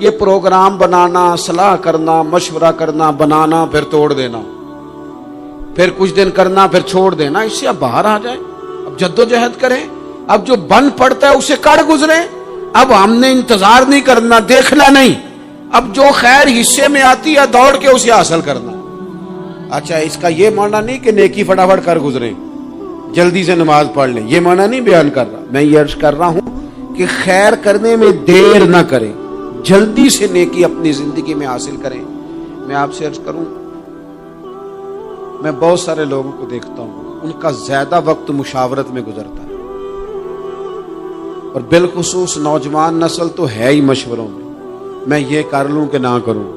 یہ پروگرام بنانا، صلاح کرنا، مشورہ کرنا، بنانا پھر توڑ دینا، پھر کچھ دن کرنا پھر چھوڑ دینا، اس سے اب باہر آ جائیں، اب جدوجہد کریں، اب جو بن پڑتا ہے اسے کر گزریں۔ اب ہم نے انتظار نہیں کرنا، دیکھنا نہیں، اب جو خیر حصے میں آتی ہے دوڑ کے اسے حاصل کرنا۔ اچھا، اس کا یہ معنی نہیں کہ نیکی فٹافٹ کر گزریں، جلدی سے نماز پڑھ لیں، یہ معنی نہیں بیان کر رہا۔ میں یہ عرض کر رہا ہوں کہ خیر کرنے میں دیر نہ کریں، جلدی سے نیکی اپنی زندگی میں حاصل کریں۔ میں آپ سے عرض کروں، میں بہت سارے لوگوں کو دیکھتا ہوں، ان کا زیادہ وقت مشاورت میں گزرتا ہے، اور بالخصوص نوجوان نسل تو ہے ہی مشوروں میں یہ کر لوں کہ نہ کروں،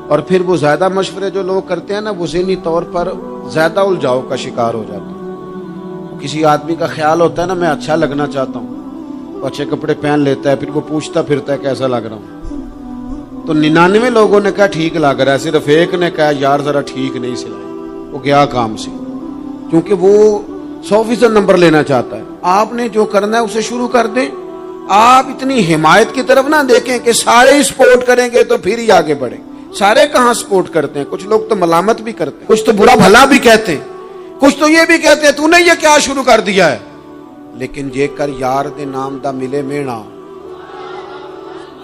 اور پھر وہ زیادہ مشورے جو لوگ کرتے ہیں نا، وہ ذہنی طور پر زیادہ الجھاؤ کا شکار ہو جاتے ہیں۔ کسی آدمی کا خیال ہوتا ہے نا، میں اچھا لگنا چاہتا ہوں، وہ اچھے کپڑے پہن لیتا ہے، پھر وہ پوچھتا پھرتا ہے کیسا لگ رہا ہوں، تو 99 لوگوں نے کہا ٹھیک لگ رہا ہے، صرف ایک نے کہا یار ذرا ٹھیک نہیں سلائی، وہ گیا کام سے، کیونکہ وہ 100% نمبر لینا چاہتا ہے۔ آپ نے جو کرنا ہے اسے شروع کر دیں، آپ اتنی حمایت کی طرف نہ دیکھیں کہ سارے سپورٹ کریں گے تو پھر ہی آگے بڑھیں۔ سارے کہاں سپورٹ کرتے ہیں، کچھ لوگ تو ملامت بھی کرتے ہیں، کچھ تو برا بھلا بھی کہتے ہیں، کچھ تو یہ بھی کہتے ہیں تو نے یہ کیا شروع کر دیا ہے۔ لیکن جے کر یار دے نام دا ملے مینا،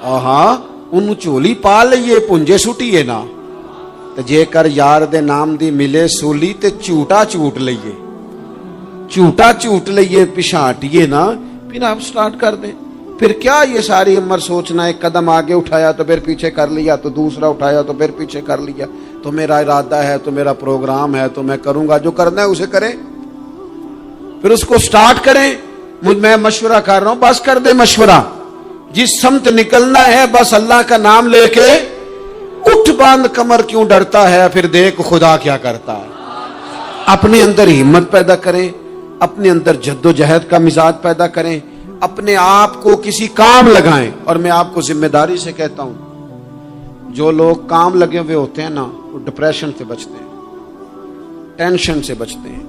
ہاں ان چولی پا لئیے پنجے سٹیے نا، جے کر یار دے نام دی ملے سولی تے چوٹا چوٹ لئیے، چوٹا چوٹ لئیے پچھاٹیے نا، پھر آپ سٹارٹ کر دیں۔ پھر کیا یہ ساری عمر سوچنا، ایک قدم آگے اٹھایا تو پھر پیچھے کر لیا، تو دوسرا اٹھایا تو پھر پیچھے کر لیا، تو میرا ارادہ ہے، تو میرا پروگرام ہے، تو میں کروں گا، جو کرنا ہے اسے کریں، پھر اس کو سٹارٹ کریں۔ میں مشورہ کر رہا ہوں، بس کر دے مشورہ، جس سمت نکلنا ہے بس اللہ کا نام لے کے اٹھ باندھ کمر، کیوں ڈرتا ہے، پھر دیکھ خدا کیا کرتا ہے۔ اپنے اندر ہمت پیدا کریں، اپنے اندر جد و جہد کا مزاج پیدا کریں، اپنے آپ کو کسی کام لگائیں۔ اور میں آپ کو ذمہ داری سے کہتا ہوں، جو لوگ کام لگے ہوئے ہوتے ہیں نا، وہ ڈپریشن سے بچتے ہیں، ٹینشن سے بچتے ہیں،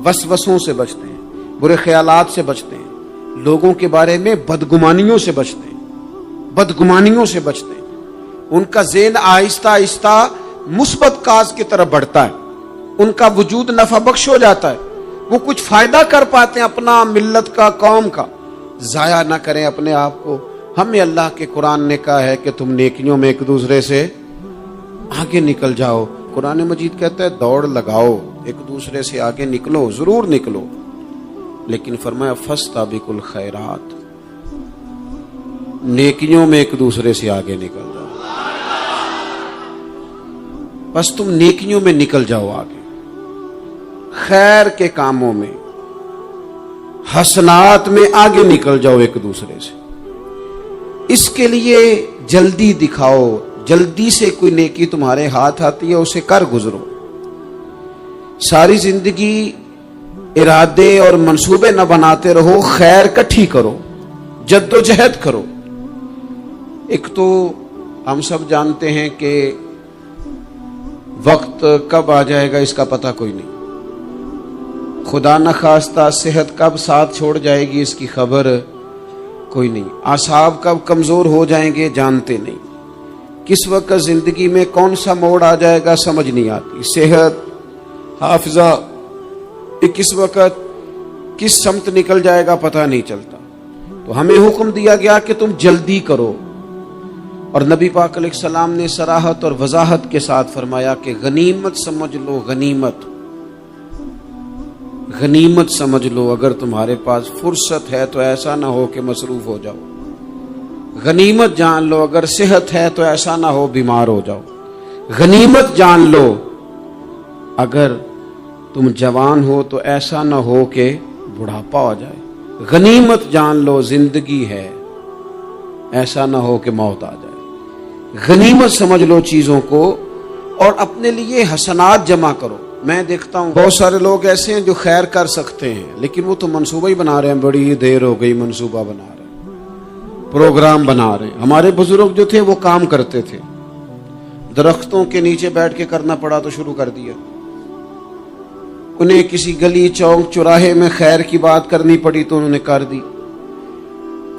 وسوسوں سے بچتے ہیں، برے خیالات سے بچتے ہیں، لوگوں کے بارے میں بدگمانیوں سے بچتے ہیں، بدگمانیوں سے بچتے ہیں۔ ان کا ذہن آہستہ آہستہ مثبت کاز کی طرف بڑھتا ہے، ان کا وجود نفع بخش ہو جاتا ہے، وہ کچھ فائدہ کر پاتے ہیں اپنا، ملت کا، قوم کا۔ ضائع نہ کریں اپنے آپ کو۔ ہمیں اللہ کے قرآن نے کہا ہے کہ تم نیکیوں میں ایک دوسرے سے آگے نکل جاؤ۔ قرآن مجید کہتا ہے دوڑ لگاؤ، ایک دوسرے سے آگے نکلو، ضرور نکلو، لیکن فرمایا فاستبقوا الخیرات، نیکیوں میں ایک دوسرے سے آگے نکل جاؤ۔ بس تم نیکیوں میں نکل جاؤ آگے، خیر کے کاموں میں، حسنات میں آگے نکل جاؤ ایک دوسرے سے۔ اس کے لیے جلدی دکھاؤ، جلدی سے کوئی نیکی تمہارے ہاتھ آتی ہے اسے کر گزرو۔ ساری زندگی ارادے اور منصوبے نہ بناتے رہو، خیر کٹھی کرو، جد و جہد کرو۔ ایک تو ہم سب جانتے ہیں کہ وقت کب آ جائے گا اس کا پتہ کوئی نہیں، خدا نخواستہ صحت کب ساتھ چھوڑ جائے گی اس کی خبر کوئی نہیں، اعصاب کب کمزور ہو جائیں گے جانتے نہیں، کس وقت زندگی میں کون سا موڑ آ جائے گا سمجھ نہیں آتی، صحت، حافظہ کس وقت کس سمت نکل جائے گا پتہ نہیں چلتا۔ تو ہمیں حکم دیا گیا کہ تم جلدی کرو، اور نبی پاک علیہ السلام نے صراحت اور وضاحت کے ساتھ فرمایا کہ غنیمت سمجھ لو، غنیمت غنیمت سمجھ لو، اگر تمہارے پاس فرصت ہے تو ایسا نہ ہو کہ مصروف ہو جاؤ، غنیمت جان لو، اگر صحت ہے تو ایسا نہ ہو بیمار ہو جاؤ، غنیمت جان لو، اگر تم جوان ہو تو ایسا نہ ہو کہ بڑھاپا ہو جائے، غنیمت جان لو زندگی ہے، ایسا نہ ہو کہ موت آ جائے، غنیمت سمجھ لو چیزوں کو، اور اپنے لیے حسنات جمع کرو۔ میں دیکھتا ہوں بہت سارے لوگ ایسے ہیں جو خیر کر سکتے ہیں لیکن وہ تو منصوبہ ہی بنا رہے ہیں، بڑی دیر ہو گئی منصوبہ بنا رہے ہیں، پروگرام بنا رہے ہیں۔ ہمارے بزرگ جو تھے وہ کام کرتے تھے، درختوں کے نیچے بیٹھ کے کرنا پڑا تو شروع کر دیا، انہیں کسی گلی چوک چوراہے میں خیر کی بات کرنی پڑی تو انہوں نے کر دی،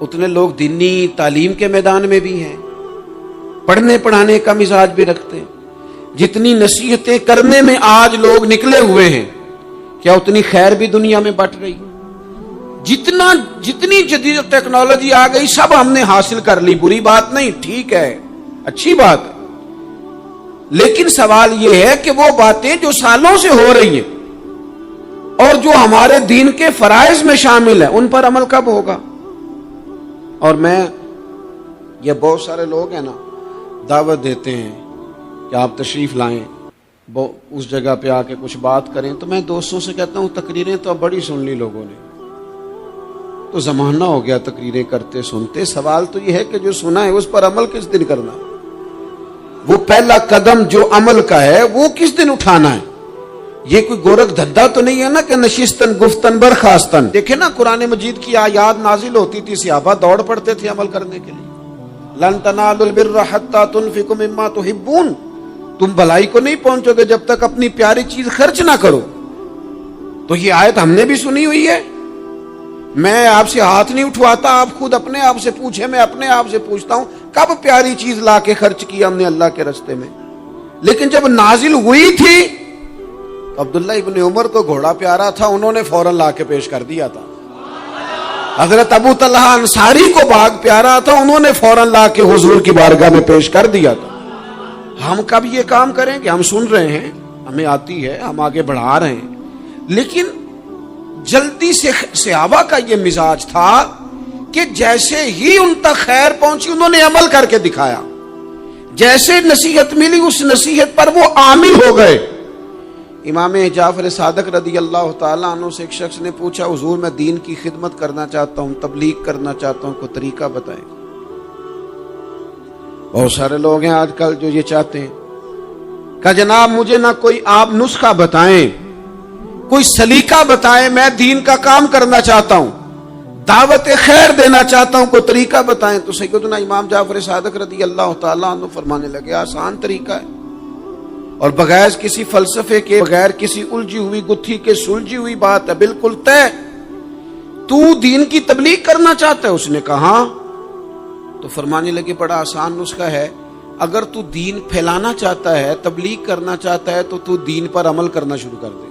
اتنے لوگ دینی تعلیم کے میدان میں بھی ہیں، پڑھنے پڑھانے کا مزاج بھی رکھتے ہیں۔ جتنی نصیحتیں کرنے میں آج لوگ نکلے ہوئے ہیں، کیا اتنی خیر بھی دنیا میں بٹ رہی؟ جتنی جدید ٹیکنالوجی آ گئی سب ہم نے حاصل کر لی، بری بات نہیں، ٹھیک ہے، اچھی بات ہے، لیکن سوال یہ ہے کہ وہ باتیں جو سالوں سے ہو رہی ہیں اور جو ہمارے دین کے فرائض میں شامل ہیں ان پر عمل کب ہوگا؟ اور یہ بہت سارے لوگ ہیں نا، دعوت دیتے ہیں کہ آپ تشریف لائیں، اس جگہ پہ آ کے کچھ بات کریں، تو میں دوستوں سے کہتا ہوں تقریریں تو اب بڑی سن لی لوگوں نے، تو زمانہ ہو گیا تقریریں کرتے سنتے۔ سوال تو یہ ہے کہ جو سنا ہے اس پر عمل کس دن کرنا ہے؟ وہ پہلا قدم جو عمل کا ہے وہ کس دن اٹھانا ہے؟ یہ کوئی گورکھ دھندا تو نہیں ہے نا کہ نشستن گفتن برخاستن۔ دیکھیں نا قرآن مجید کی آیات نازل ہوتی تھی، صحابہ دوڑ پڑتے تھے عمل کرنے کے لیے۔ لن تنالوا البر حتى تنفقوا مما تحبون، تم بھلائی کو نہیں پہنچو گے جب تک اپنی پیاری چیز خرچ نہ کرو۔ تو یہ آیت ہم نے بھی سنی ہوئی ہے، میں آپ سے ہاتھ نہیں اٹھواتا، آپ خود اپنے آپ سے پوچھیں، میں اپنے آپ سے پوچھتا ہوں کب پیاری چیز لا کے خرچ کی ہم نے اللہ کے راستے میں؟ لیکن جب نازل ہوئی تھی عبداللہ ابن عمر کو گھوڑا پیارا تھا، انہوں نے فوراً لا کے پیش کر دیا تھا۔ حضرت ابو طلحہ انصاری کو باغ پیارا تھا، انہوں نے فوراً لا کے حضور کی بارگاہ میں پیش کر دیا تھا۔ ہم کب یہ کام کریں کہ ہم سن رہے ہیں، ہمیں آتی ہے، ہم آگے بڑھا رہے ہیں، لیکن جلدی سے صحابہ کا یہ مزاج تھا کہ جیسے ہی ان تک خیر پہنچی انہوں نے عمل کر کے دکھایا، جیسے نصیحت ملی اس نصیحت پر وہ عامل ہو گئے۔ امام جعفر صادق رضی اللہ تعالیٰ عنہ سے ایک شخص نے پوچھا، حضور میں دین کی خدمت کرنا چاہتا ہوں، تبلیغ کرنا چاہتا ہوں، کوئی طریقہ بتائیں۔ بہت سارے لوگ ہیں آج کل جو یہ چاہتے ہیں کہ جناب مجھے نہ کوئی آپ نسخہ بتائیں، کوئی سلیقہ بتائیں، میں دین کا کام کرنا چاہتا ہوں، دعوت خیر دینا چاہتا ہوں، کوئی طریقہ بتائیں۔ تو سیدنا امام جعفر صادق رضی اللہ تعالیٰ عنہ فرمانے لگے، آسان طریقہ ہے، اور بغیر کسی فلسفے کے، بغیر کسی الجھی ہوئی گتھی کے سلجھی ہوئی بات ہے، بالکل طے۔ تو دین کی تبلیغ کرنا چاہتا ہے؟ اس نے کہا، تو فرمانے لگے بڑا آسان نسخہ ہے، اگر تو دین پھیلانا چاہتا ہے، تبلیغ کرنا چاہتا ہے، تو دین پر عمل کرنا شروع کر دے۔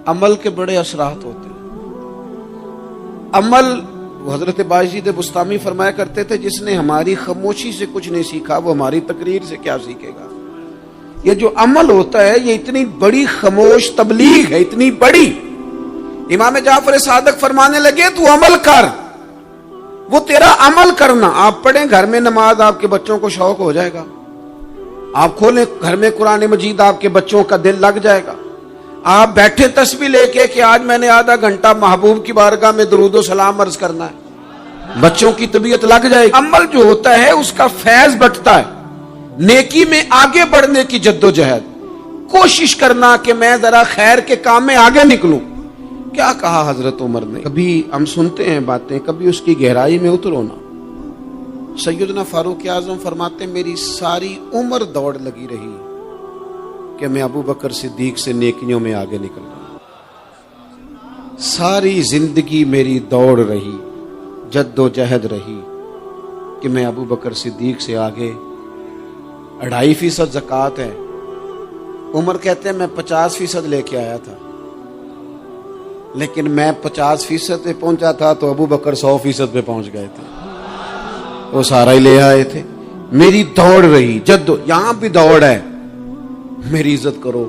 عمل کے بڑے اثرات ہوتے ہیں۔ عمل، حضرت باجید بستامی فرمایا کرتے تھے، جس نے ہماری خاموشی سے کچھ نہیں سیکھا وہ ہماری تقریر سے کیا سیکھے گا۔ یہ جو عمل ہوتا ہے یہ اتنی بڑی خاموش تبلیغ ہے، اتنی بڑی۔ امام جعفر صادق فرمانے لگے تو عمل کر، وہ تیرا عمل کرنا۔ آپ پڑھیں گھر میں نماز، آپ کے بچوں کو شوق ہو جائے گا، آپ کھولیں گھر میں قرآن مجید، آپ کے بچوں کا دل لگ جائے گا۔ آپ بیٹھے تسبیح لے کے کہ آج میں نے آدھا گھنٹہ محبوب کی بارگاہ میں درود و سلام عرض کرنا ہے، بچوں کی طبیعت لگ جائے گی۔ عمل جو ہوتا ہے اس کا فیض بٹتا ہے، نیکی میں آگے بڑھنے کی جدوجہد، کوشش کرنا کہ میں ذرا خیر کے کام میں آگے نکلوں۔ کیا کہا حضرت عمر نے؟ کبھی ہم سنتے ہیں باتیں، کبھی اس کی گہرائی میں اترو نا۔ سیدنا فاروق اعظم فرماتے ہیں میری ساری عمر دوڑ لگی رہی کہ میں ابو بکر صدیق سے نیکیوں میں آگے نکل رہا، ساری زندگی میری دوڑ رہی، جد و جہد رہی کہ میں ابو بکر صدیق سے آگے۔ 2.5% زکوٰۃ ہے، عمر کہتے ہیں میں 50% لے کے آیا تھا، لیکن میں 50% پہ پہنچا تھا تو ابو بکر 100% پہ پہنچ گئے تھے، وہ سارا ہی لے آئے تھے۔ میری دوڑ رہی، یہاں بھی دوڑ ہے، میری عزت کرو،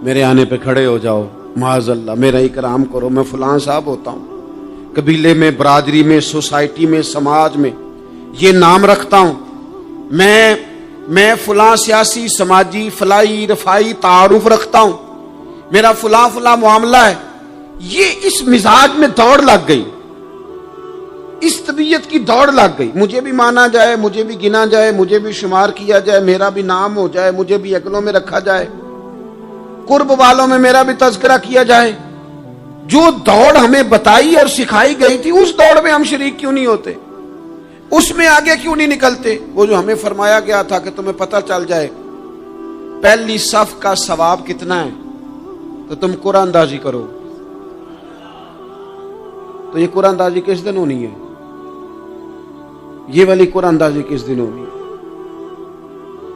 میرے آنے پہ کھڑے ہو جاؤ، معاذ اللہ میرا اکرام کرو، میں فلاں صاحب ہوتا ہوں، قبیلے میں، برادری میں، سوسائٹی میں، سماج میں یہ نام رکھتا ہوں، میں فلاں سیاسی، سماجی، فلاحی، رفائی تعارف رکھتا ہوں، میرا فلاں معاملہ ہے۔ یہ اس مزاج میں دوڑ لگ گئی، اس طبیعت کی دوڑ لگ گئی، مجھے بھی مانا جائے، مجھے بھی گنا جائے، مجھے بھی شمار کیا جائے، میرا بھی نام ہو جائے، مجھے بھی اگلوں میں رکھا جائے، قرب والوں میں میرا بھی تذکرہ کیا جائے۔ جو دوڑ ہمیں بتائی اور سکھائی گئی تھی اس دوڑ میں ہم شریک کیوں نہیں ہوتے؟ اس میں آگے کیوں نہیں نکلتے؟ وہ جو ہمیں فرمایا گیا تھا کہ تمہیں پتہ چل جائے پہلی صف کا ثواب کتنا ہے تو تم قرآن اندازی کرو، تو یہ قرآن اندازی کس دن ہونی ہے؟ یہ والی قرآن اندازی کس دن ہونی ہے؟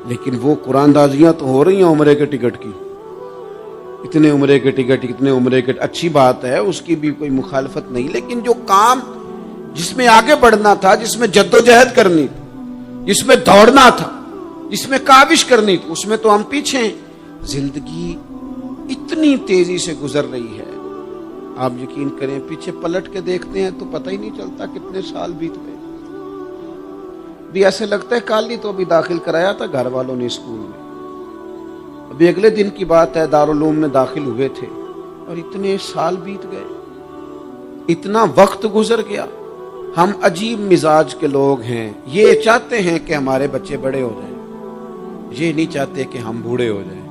لیکن وہ قرآن اندازیاں تو ہو رہی ہیں عمرے کے ٹکٹ کی، اتنے عمرے کے ٹکٹ، اتنے عمرے کے، اچھی بات ہے، اس کی بھی کوئی مخالفت نہیں، لیکن جو کام جس میں آگے بڑھنا تھا، جس میں جدوجہد کرنی تھی، جس میں دوڑنا تھا، جس میں کاوش کرنی تھی، اس میں تو ہم پیچھے ہیں۔ زندگی اتنی تیزی سے گزر رہی ہے، آپ یقین کریں پیچھے پلٹ کے دیکھتے ہیں تو پتہ ہی نہیں چلتا کتنے سال بیت گئے۔ بھی ایسے لگتا ہے کل ہی تو ابھی داخل کرایا تھا گھر والوں نے اسکول میں، ابھی اگلے دن کی بات ہے دارالعلوم میں داخل ہوئے تھے اور اتنے سال بیت گئے، اتنا وقت گزر گیا۔ ہم عجیب مزاج کے لوگ ہیں، یہ چاہتے ہیں کہ ہمارے بچے بڑے ہو جائیں، یہ نہیں چاہتے کہ ہم بوڑھے ہو جائیں۔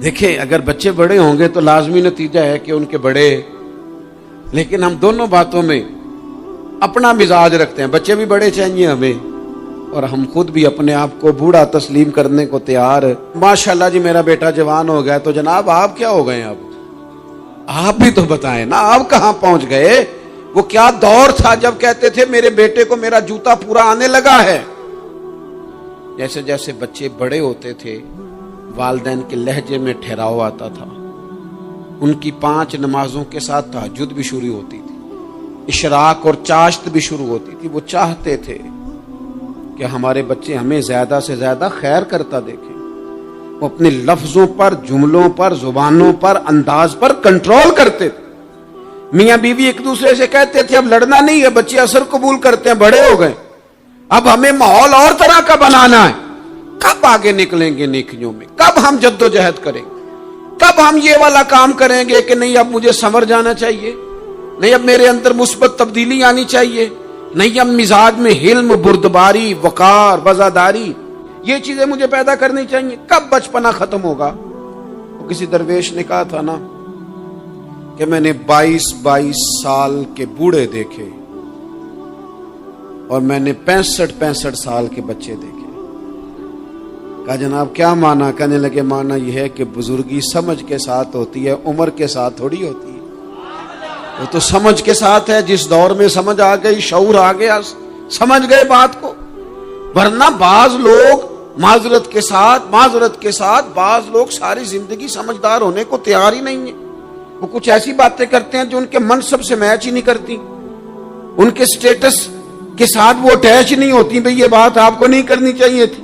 دیکھیں اگر بچے بڑے ہوں گے تو لازمی نتیجہ ہے کہ ان کے بڑے، لیکن ہم دونوں باتوں میں اپنا مزاج رکھتے ہیں، بچے بھی بڑے چاہیے ہمیں اور ہم خود بھی اپنے آپ کو بوڑھا تسلیم کرنے کو تیار۔ ماشاءاللہ جی میرا بیٹا جوان ہو گیا، تو جناب آپ کیا ہو گئے؟ اب آپ بھی تو بتائیں نا، آپ کہاں پہنچ گئے؟ وہ کیا دور تھا جب کہتے تھے میرے بیٹے کو میرا جوتا پورا آنے لگا ہے۔ جیسے جیسے بچے بڑے ہوتے تھے والدین کے لہجے میں ٹھہراؤ آتا تھا، ان کی 5 نمازوں کے ساتھ تہجد بھی شروع ہوتی تھی، اشراق اور چاشت بھی شروع ہوتی تھی۔ وہ چاہتے تھے کہ ہمارے بچے ہمیں زیادہ سے زیادہ خیر کرتا دیکھیں، وہ اپنے لفظوں پر، جملوں پر، زبانوں پر، انداز پر کنٹرول کرتے تھے۔ میاں بیوی ایک دوسرے سے کہتے تھے اب لڑنا نہیں ہے، بچے اثر قبول کرتے ہیں، بڑے ہو گئے، اب ہمیں ماحول اور طرح کا بنانا ہے۔ کب آگے نکلیں گے نیکیوں میں؟ کب ہم جد و جہد کریں گے؟ کب ہم یہ والا کام کریں گے کہ نہیں اب مجھے سنور جانا چاہیے، نہیں اب میرے اندر مثبت تبدیلی آنی چاہیے، نہیں اب مزاج میں حلم، بردباری، وقار، وفاداری، یہ چیزیں مجھے پیدا کرنی چاہیے؟ کب بچپنا ختم ہوگا؟ وہ کسی درویش نے کہا تھا نا کہ میں نے 22 سال کے بوڑھے دیکھے اور میں نے 65 سال کے بچے دیکھے۔ کہا جناب کیا مانا؟ کہنے لگے مانا یہ ہے کہ بزرگی سمجھ کے ساتھ ہوتی ہے، عمر کے ساتھ تھوڑی ہوتی ہے۔ وہ تو سمجھ کے ساتھ ہے، جس دور میں سمجھ آ گئی، شعور آ گیا، سمجھ گئے بات کو۔ ورنہ بعض لوگ معذرت کے ساتھ بعض لوگ ساری زندگی سمجھدار ہونے کو تیار ہی نہیں ہیں۔ وہ کچھ ایسی باتیں کرتے ہیں جو ان کے منصب سے میچ ہی نہیں کرتی، ان کے سٹیٹس کے ساتھ وہ اٹیچ نہیں ہوتی۔ بھئی یہ بات آپ کو نہیں کرنی چاہیے تھی،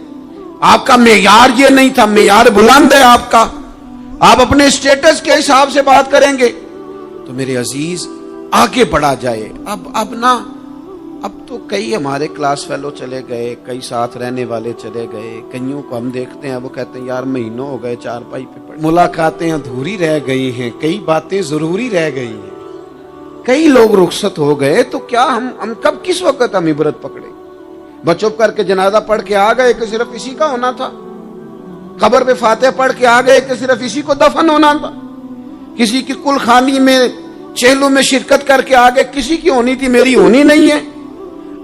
آپ کا معیار یہ نہیں تھا، معیار بلند ہے آپ کا، آپ اپنے سٹیٹس کے حساب سے بات کریں گے۔ تو میرے عزیز آگے بڑھا جائے۔ اب تو کئی ہمارے کلاس فیلو چلے گئے، کئی ساتھ رہنے والے چلے گئے، کئیوں کو ہم دیکھتے ہیں وہ کہتے ہیں یار مہینوں ہو گئے چارپائی پہ پڑے، ملاقاتیں ادھوری رہ گئی ہیں، کئی باتیں ضروری رہ گئی ہیں، کئی لوگ رخصت ہو گئے، تو کیا ہم کب کس وقت ہم عبرت پکڑے؟ بس چپ کر کے جنازہ پڑھ کے آ گئے کہ صرف اسی کا ہونا تھا، قبر پہ فاتحہ پڑھ کے آ گئے کہ صرف اسی کو دفن ہونا تھا، کسی کی کل خانی میں چہلوں میں شرکت کر کے آ گئے، کسی کی ہونی تھی میری ہونی نہیں ہے۔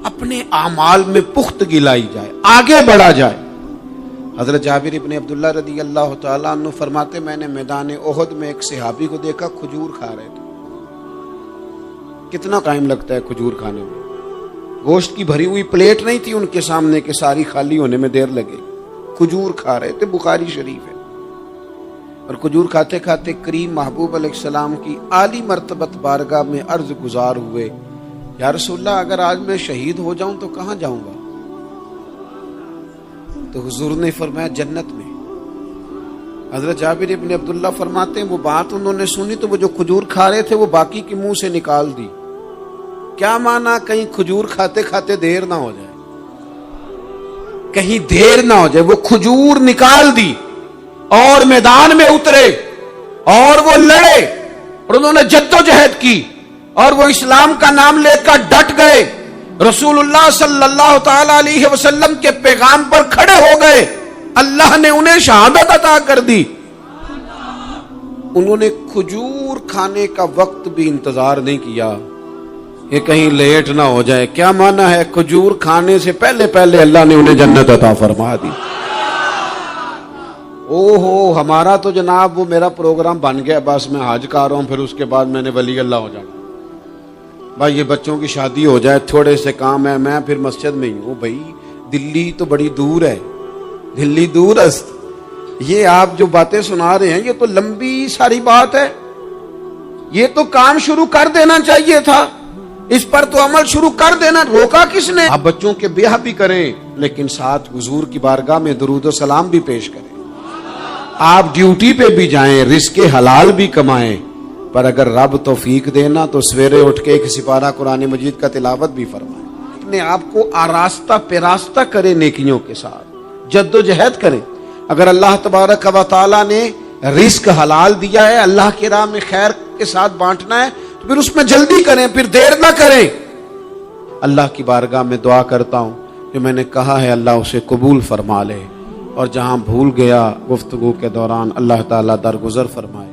اپنے اعمال میں پختگی لائی جائے، آگے بڑھا جائے۔ حضرت جابر ابن عبداللہ رضی اللہ تعالیٰ عنہ فرماتے میں نے میدان احد میں ایک صحابی کو دیکھا کھجور کھا رہے تھے۔ کتنا ٹائم لگتا ہے کھجور کھانے میں؟ گوشت کی بھری ہوئی پلیٹ نہیں تھی ان کے سامنے کہ ساری خالی ہونے میں دیر لگے، کھجور کھا رہے تھے، بخاری شریف ہے۔ اور کھجور کھاتے کھاتے کریم محبوب علیہ السلام کی عالی مرتبت بارگاہ میں عرض گزار ہوئے یا رسول اللہ اگر آج میں شہید ہو جاؤں تو کہاں جاؤں گا؟ تو حضور نے فرمایا جنت میں۔ حضرت جابر ابن عبداللہ فرماتے ہیں وہ بات انہوں نے سنی تو وہ جو کھجور کھا رہے تھے وہ باقی کے منہ سے نکال دی۔ کیا مانا؟ کہیں کھجور کھاتے کھاتے دیر نہ ہو جائے، کہیں دیر نہ ہو جائے۔ وہ کھجور نکال دی اور میدان میں اترے اور وہ لڑے اور انہوں نے جدوجہد کی اور وہ اسلام کا نام لے کر ڈٹ گئے، رسول اللہ صلی اللہ تعالی علیہ وسلم کے پیغام پر کھڑے ہو گئے، اللہ نے انہیں شہادت عطا کر دی۔ انہوں نے کھجور کھانے کا وقت بھی انتظار نہیں کیا کہ کہیں لیٹ نہ ہو جائے۔ کیا مانا ہے؟ کھجور کھانے سے پہلے پہلے اللہ نے انہیں جنت عطا فرما دی۔ ہمارا تو جناب وہ میرا پروگرام بن گیا، بس میں حج کر رہا ہوں، پھر اس کے بعد میں نے ولی اللہ ہو جانا۔ بھائی یہ بچوں کی شادی ہو جائے، تھوڑے سے کام ہے، میں پھر مسجد میں ہی ہوں. بھائی دلی تو بڑی دور ہے، دلی دور است. یہ آپ جو باتیں سنا رہے ہیں یہ تو لمبی ساری بات ہے. یہ تو کام شروع کر دینا چاہیے تھا، اس پر تو عمل شروع کر دینا، روکا کس نے؟ آپ بچوں کے بیاہ بھی کریں لیکن ساتھ حضور کی بارگاہ میں درود و سلام بھی پیش کریں. آپ ڈیوٹی پہ بھی جائیں، رزق حلال بھی کمائیں، پر اگر رب توفیق دینا تو سویرے اٹھ کے ایک سپارہ قرآن مجید کا تلاوت بھی فرمائیں. اپنے آپ کو آراستہ پیراستہ کریں، نیکیوں کے ساتھ جد و جہد کریں. اگر اللہ تبارک و تعالیٰ نے رزق حلال دیا ہے، اللہ کی راہ میں خیر کے ساتھ بانٹنا ہے، تو پھر اس میں جلدی کریں، پھر دیر نہ کریں. اللہ کی بارگاہ میں دعا کرتا ہوں کہ میں نے کہا ہے اللہ اسے قبول فرما لے، اور جہاں بھول گیا گفتگو کے دوران اللہ تعالیٰ درگزر فرمائے.